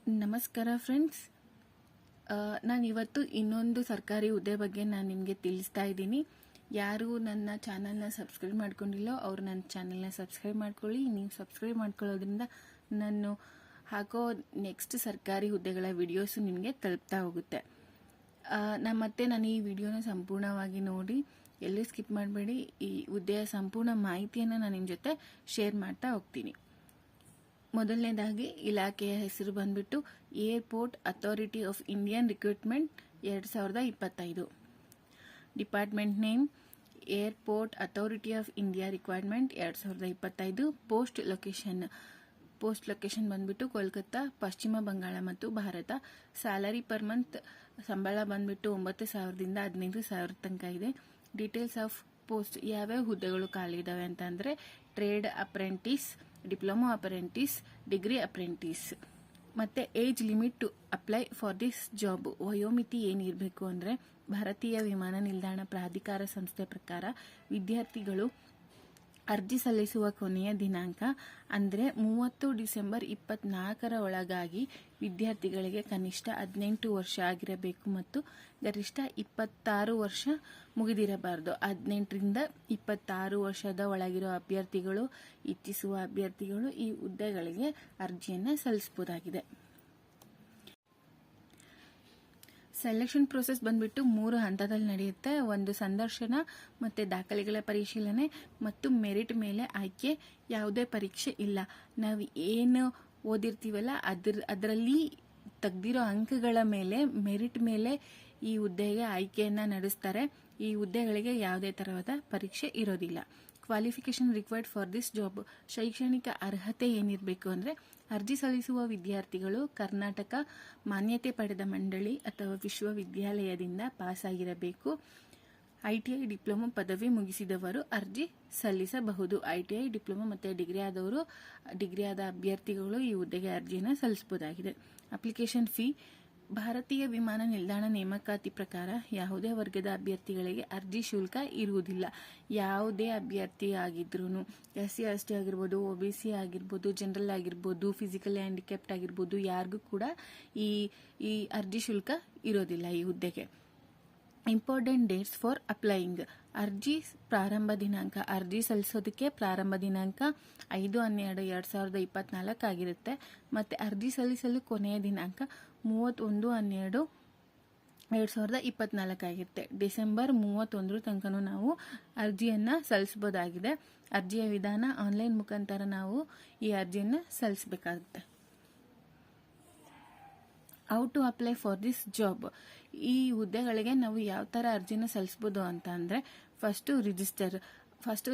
ನಮಸ್ಕಾರ ಫ್ರೆಂಡ್ಸ್. ನಾನು ಇವತ್ತು ಇನ್ನೊಂದು ಸರ್ಕಾರಿ ಹುದ್ದೆ ಬಗ್ಗೆ ನಾನು ನಿಮಗೆ ತಿಳಿಸ್ತಾ ಇದ್ದೀನಿ. ಯಾರು ನನ್ನ ಚಾನಲ್ನ ಸಬ್ಸ್ಕ್ರೈಬ್ ಮಾಡ್ಕೊಂಡಿಲ್ಲೋ ಅವರು ನನ್ನ ಚಾನಲ್ನ ಸಬ್ಸ್ಕ್ರೈಬ್ ಮಾಡ್ಕೊಳ್ಳಿ. ನೀವು ಸಬ್ಸ್ಕ್ರೈಬ್ ಮಾಡ್ಕೊಳ್ಳೋದ್ರಿಂದ ನಾನು ಹಾಕೋ ನೆಕ್ಸ್ಟ್ ಸರ್ಕಾರಿ ಹುದ್ದೆಗಳ ವಿಡಿಯೋಸು ನಿಮಗೆ ತಲುಪ್ತಾ ಹೋಗುತ್ತೆ. ನಾನು ಈ ವಿಡಿಯೋನ ಸಂಪೂರ್ಣವಾಗಿ ನೋಡಿ, ಎಲ್ಲೂ ಸ್ಕಿಪ್ ಮಾಡಬೇಡಿ. ಈ ಹುದ್ದೆಯ ಸಂಪೂರ್ಣ ಮಾಹಿತಿಯನ್ನು ನಾನು ನಿಮ್ಮ ಜೊತೆ ಶೇರ್ ಮಾಡ್ತಾ ಹೋಗ್ತೀನಿ. ಮೊದಲನೇದಾಗಿ ಇಲಾಖೆಯ ಹೆಸರು ಬಂದ್ಬಿಟ್ಟು airport authority of Indian recruitment 2025. Department name airport authority of India requirement 2025. Post location ಬಂದ್ಬಿಟ್ಟು ಕೋಲ್ಕತ್ತಾ, ಪಶ್ಚಿಮ ಬಂಗಾಳ ಮತ್ತು ಭಾರತ. ಸ್ಯಾಲರಿ ಪರ್ ಮಂತ್ ಸಂಬಳ ಬಂದ್ಬಿಟ್ಟು 9,000ದಿಂದ 15,000 ತನಕ ಇದೆ. ಡೀಟೇಲ್ಸ್ ಆಫ್ ಪೋಸ್ಟ್, ಯಾವ್ಯಾವ ಹುದ್ದೆಗಳು ಖಾಲಿ ಇದಾವೆ ಅಂತ ಅಂದ್ರೆ trade apprentice, diploma apprentice, degree apprentice. ಮತ್ತೆ age limit to apply for this job, ವಯೋಮಿತಿ ಏನಿರಬೇಕು ಅಂದ್ರೆ ಭಾರತೀಯ ವಿಮಾನ ನಿಲ್ದಾಣ ಪ್ರಾಧಿಕಾರ ಸಂಸ್ಥೆ ಪ್ರಕಾರ ವಿದ್ಯಾರ್ಥಿಗಳು ಅರ್ಜಿ ಸಲ್ಲಿಸುವ ಕೊನೆಯ ದಿನಾಂಕ ಅಂದರೆ 30 ಡಿಸೆಂಬರ್ 2024 ಒಳಗಾಗಿ ವಿದ್ಯಾರ್ಥಿಗಳಿಗೆ ಕನಿಷ್ಠ 18 ವರ್ಷ ಆಗಿರಬೇಕು ಮತ್ತು ಗರಿಷ್ಠ 26 ವರ್ಷ ಮುಗಿದಿರಬಾರದು. 18ರಿಂದ 26 ವರ್ಷದ ಒಳಗಿರೋ ಅಭ್ಯರ್ಥಿಗಳು, ಇಚ್ಛಿಸುವ ಅಭ್ಯರ್ಥಿಗಳು ಈ ಹುದ್ದೆಗಳಿಗೆ ಅರ್ಜಿಯನ್ನು ಸಲ್ಲಿಸಬಹುದಾಗಿದೆ. ಸೆಲೆಕ್ಷನ್ ಪ್ರೋಸೆಸ್ ಬಂದ್ಬಿಟ್ಟು 3 ಹಂತದಲ್ಲಿ ನಡೆಯುತ್ತೆ. ಒಂದು ಸಂದರ್ಶನ, ಮತ್ತೆ ದಾಖಲೆಗಳ ಪರಿಶೀಲನೆ ಮತ್ತು ಮೆರಿಟ್ ಮೇಲೆ ಆಯ್ಕೆ. ಯಾವುದೇ ಪರೀಕ್ಷೆ ಇಲ್ಲ. ನಾವು ಏನು ಓದಿರ್ತೀವಲ್ಲ ಅದರಲ್ಲಿ ತೆಗ್ದಿರೋ ಅಂಕಗಳ ಮೇಲೆ, ಮೆರಿಟ್ ಮೇಲೆ ಈ ಹುದ್ದೆಗೆ ಆಯ್ಕೆಯನ್ನ ನಡೆಸ್ತಾರೆ. ಈ ಹುದ್ದೆಗಳಿಗೆ ಯಾವುದೇ ತರಹದ ಪರೀಕ್ಷೆ ಇರೋದಿಲ್ಲ. Qualification required for this job, ಶೈಕ್ಷಣಿಕ ಅರ್ಹತೆ ಏನಿರಬೇಕು ಅಂದ್ರೆ ಅರ್ಜಿ ಸಲ್ಲಿಸುವ ವಿದ್ಯಾರ್ಥಿಗಳು ಕರ್ನಾಟಕ ಮಾನ್ಯತೆ ಪಡೆದ ಮಂಡಳಿ ಅಥವಾ ವಿಶ್ವವಿದ್ಯಾಲಯದಿಂದ ಪಾಸ್ ಆಗಿರಬೇಕು. ITI ಡಿಪ್ಲೊಮಾ ಪದವಿ ಮುಗಿಸಿದವರು ಅರ್ಜಿ ಸಲ್ಲಿಸಬಹುದು. ITI ಡಿಪ್ಲೊಮಾ ಮತ್ತೆ ಡಿಗ್ರಿ ಆದ ಅಭ್ಯರ್ಥಿಗಳು ಈ ಹುದ್ದೆಗೆ ಅರ್ಜಿಯನ್ನು ಸಲ್ಲಿಸಬಹುದಾಗಿದೆ. ಅಪ್ಲಿಕೇಶನ್ ಫೀ, ಭಾರತೀಯ ವಿಮಾನ ನಿಲ್ದಾಣ ನೇಮಕಾತಿ ಪ್ರಕಾರ ಯಾವುದೇ ವರ್ಗದ ಅಭ್ಯರ್ಥಿಗಳಿಗೆ ಅರ್ಜಿ ಶುಲ್ಕ ಇರುವುದಿಲ್ಲ. ಯಾವುದೇ ಅಭ್ಯರ್ಥಿ ಆಗಿದ್ರು, SC ST ಆಗಿರ್ಬೋದು, OBC ಆಗಿರ್ಬೋದು, ಜನರಲ್ ಆಗಿರ್ಬೋದು, ಫಿಸಿಕಲಿ ಹ್ಯಾಂಡಿಕ್ಯಾಪ್ಟ್ ಆಗಿರ್ಬೋದು, ಯಾರಿಗೂ ಕೂಡ ಈ ಅರ್ಜಿ ಶುಲ್ಕ ಇರೋದಿಲ್ಲ ಈ ಹುದ್ದೆಗೆ. ಇಂಪಾರ್ಟೆಂಟ್ ಡೇಟ್ಸ್ ಫಾರ್ ಅಪ್ಲೈಯಿಂಗ್, ಅರ್ಜಿ ಪ್ರಾರಂಭ ದಿನಾಂಕ, ಅರ್ಜಿ ಸಲ್ಲಿಸೋದಕ್ಕೆ ಪ್ರಾರಂಭ ದಿನಾಂಕ 5/12/2024 ಆಗಿರುತ್ತೆ. ಮತ್ತೆ ಅರ್ಜಿ ಸಲ್ಲಿಸಲು ಕೊನೆಯ ದಿನಾಂಕ 31/12/2024 ಆಗಿರುತ್ತೆ. ಡಿಸೆಂಬರ್ 31 ತನಕನೂ ನಾವು ಅರ್ಜಿಯನ್ನ ಸಲ್ಲಿಸಬಹುದಾಗಿದೆ. ಅರ್ಜಿಯ ವಿಧಾನ ಆನ್ಲೈನ್ ಮುಖಾಂತರ ನಾವು ಈ ಅರ್ಜಿಯನ್ನ ಸಲ್ಲಿಸಬೇಕಾಗುತ್ತೆ. How to apply for this job, ಈ ಹುದ್ದೆಗಳಿಗೆ ನಾವು ಯಾವ ತರ ಅರ್ಜಿನ ಸಲ್ಲಿಸಬಹುದು ಅಂತ ಅಂದ್ರೆ ಫಸ್ಟ್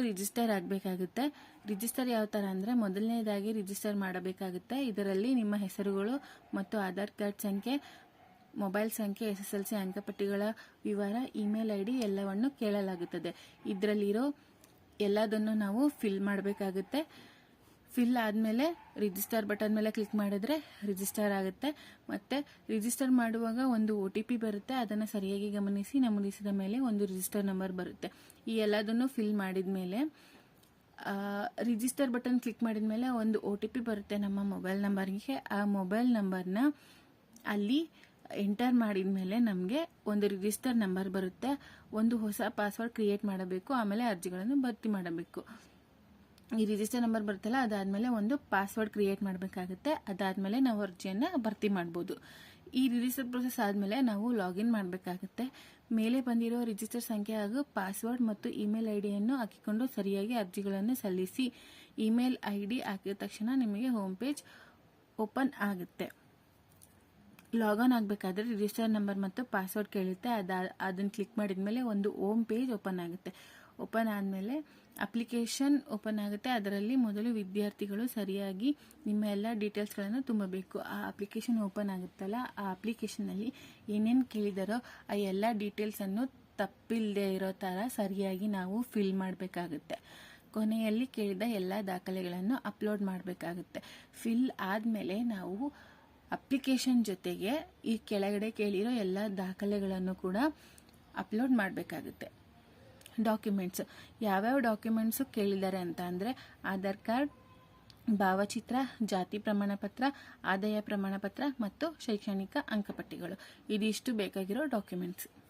ರಿಜಿಸ್ಟರ್ ಆಗಬೇಕಾಗುತ್ತೆ. ರಿಜಿಸ್ಟರ್ ಯಾವ ತರ ಅಂದ್ರೆ ಮೊದಲನೇದಾಗಿ ರಿಜಿಸ್ಟರ್ ಮಾಡಬೇಕಾಗುತ್ತೆ. ಇದರಲ್ಲಿ ನಿಮ್ಮ ಹೆಸರುಗಳು ಮತ್ತು ಆಧಾರ್ ಕಾರ್ಡ್ ಸಂಖ್ಯೆ, ಮೊಬೈಲ್ ಸಂಖ್ಯೆ, SSLC ಅಂಕಪಟ್ಟಿಗಳ ವಿವರ, ಇಮೇಲ್ ID ಎಲ್ಲವನ್ನು ಕೇಳಲಾಗುತ್ತದೆ. ಇದರಲ್ಲಿರೋ ಎಲ್ಲದನ್ನು ನಾವು ಫಿಲ್ ಮಾಡಬೇಕಾಗುತ್ತೆ. ಫಿಲ್ ಆದಮೇಲೆ ರಿಜಿಸ್ಟರ್ ಬಟನ್ ಮೇಲೆ ಕ್ಲಿಕ್ ಮಾಡಿದ್ರೆ ರಿಜಿಸ್ಟರ್ ಆಗುತ್ತೆ. ಮತ್ತೆ ರಿಜಿಸ್ಟರ್ ಮಾಡುವಾಗ ಒಂದು OTP ಬರುತ್ತೆ. ಅದನ್ನು ಸರಿಯಾಗಿ ಗಮನಿಸಿ. ನಮೂದಿಸಿದ ಮೇಲೆ ಒಂದು ರಿಜಿಸ್ಟರ್ ನಂಬರ್ ಬರುತ್ತೆ. ಈ ಎಲ್ಲದನ್ನು ಫಿಲ್ ಮಾಡಿದ ಮೇಲೆ ರಿಜಿಸ್ಟರ್ ಬಟನ್ ಕ್ಲಿಕ್ ಮಾಡಿದ ಮೇಲೆ ಒಂದು OTP ಬರುತ್ತೆ ನಮ್ಮ ಮೊಬೈಲ್ ನಂಬರ್ಗೆ. ಆ ಮೊಬೈಲ್ ನಂಬರ್ನ ಅಲ್ಲಿ ಎಂಟರ್ ಮಾಡಿದ ಮೇಲೆ ನಮಗೆ ಒಂದು ರಿಜಿಸ್ಟರ್ ನಂಬರ್ ಬರುತ್ತೆ. ಒಂದು ಹೊಸ ಪಾಸ್ವರ್ಡ್ ಕ್ರಿಯೇಟ್ ಮಾಡಬೇಕು. ಆಮೇಲೆ ಅರ್ಜಿಗಳನ್ನು ಭರ್ತಿ ಮಾಡಬೇಕು. ಈ ರಿಜಿಸ್ಟರ್ ನಂಬರ್ ಬರುತ್ತಲ್ಲ, ಅದಾದ್ಮೇಲೆ ಒಂದು ಪಾಸ್ವರ್ಡ್ ಕ್ರಿಯೇಟ್ ಮಾಡಬೇಕಾಗುತ್ತೆ. ಅದಾದ್ಮೇಲೆ ನಾವು ಅರ್ಜಿಯನ್ನ ಭರ್ತಿ ಮಾಡಬಹುದು. ಈ ರಿಜಿಸ್ಟರ್ ಪ್ರೊಸೆಸ್ ಆದ್ಮೇಲೆ ನಾವು ಲಾಗಿನ್ ಮಾಡಬೇಕಾಗುತ್ತೆ. ಮೇಲೆ ಬಂದಿರೋ ರಿಜಿಸ್ಟರ್ ಸಂಖ್ಯೆ ಹಾಗೂ ಪಾಸ್ವರ್ಡ್ ಮತ್ತು ಇಮೇಲ್ ಐಡಿಯನ್ನು ಹಾಕಿಕೊಂಡು ಸರಿಯಾಗಿ ಅರ್ಜಿಗಳನ್ನು ಸಲ್ಲಿಸಿ. ಇಮೇಲ್ ID ಹಾಕಿದ ತಕ್ಷಣ ನಿಮಗೆ ಹೋಮ್ ಪೇಜ್ ಓಪನ್ ಆಗುತ್ತೆ. ಲಾಗಿನ್ ಆಗಬೇಕಾದ್ರೆ ರಿಜಿಸ್ಟರ್ ನಂಬರ್ ಮತ್ತು ಪಾಸ್ವರ್ಡ್ ಕೇಳುತ್ತೆ. ಅದನ್ನು ಕ್ಲಿಕ್ ಮಾಡಿದ ಮೇಲೆ ಒಂದು ಹೋಮ್ ಪೇಜ್ ಓಪನ್ ಆಗುತ್ತೆ. ಓಪನ್ ಆದಮೇಲೆ ಅಪ್ಲಿಕೇಶನ್ ಓಪನ್ ಆಗುತ್ತೆ. ಅದರಲ್ಲಿ ಮೊದಲು ವಿದ್ಯಾರ್ಥಿಗಳು ಸರಿಯಾಗಿ ನಿಮ್ಮ ಎಲ್ಲ ಡೀಟೇಲ್ಸ್ಗಳನ್ನು ತುಂಬಬೇಕು. ಆ ಅಪ್ಲಿಕೇಶನ್ ಓಪನ್ ಆಗುತ್ತಲ್ಲ, ಆ ಅಪ್ಲಿಕೇಶನ್ನಲ್ಲಿ ಏನೇನು ಕೇಳಿದಾರೋ ಆ ಎಲ್ಲ ಡೀಟೇಲ್ಸನ್ನು ತಪ್ಪಿಲ್ಲದೆ ಇರೋ ಥರ ಸರಿಯಾಗಿ ನಾವು ಫಿಲ್ ಮಾಡಬೇಕಾಗುತ್ತೆ. ಕೊನೆಯಲ್ಲಿ ಕೇಳಿದ ಎಲ್ಲ ದಾಖಲೆಗಳನ್ನು ಅಪ್ಲೋಡ್ ಮಾಡಬೇಕಾಗುತ್ತೆ. ಫಿಲ್ ಆದಮೇಲೆ ನಾವು ಅಪ್ಲಿಕೇಶನ್ ಜೊತೆಗೆ ಈ ಕೆಳಗಡೆ ಕೇಳಿರೋ ಎಲ್ಲ ದಾಖಲೆಗಳನ್ನು ಕೂಡ ಅಪ್ಲೋಡ್ ಮಾಡಬೇಕಾಗುತ್ತೆ. ಡಾಕ್ಯುಮೆಂಟ್ಸ್, ಯಾವ್ಯಾವ ಡಾಕ್ಯುಮೆಂಟ್ಸು ಕೇಳಿದ್ದಾರೆ ಅಂತ ಅಂದರೆ ಆಧಾರ್ ಕಾರ್ಡ್, ಭಾವಚಿತ್ರ, ಜಾತಿ ಪ್ರಮಾಣ ಪತ್ರ, ಆದಾಯ ಪ್ರಮಾಣ ಪತ್ರ ಮತ್ತು ಶೈಕ್ಷಣಿಕ ಅಂಕಪಟ್ಟಿಗಳು. ಇದಿಷ್ಟು ಬೇಕಾಗಿರೋ ಡಾಕ್ಯುಮೆಂಟ್ಸ್.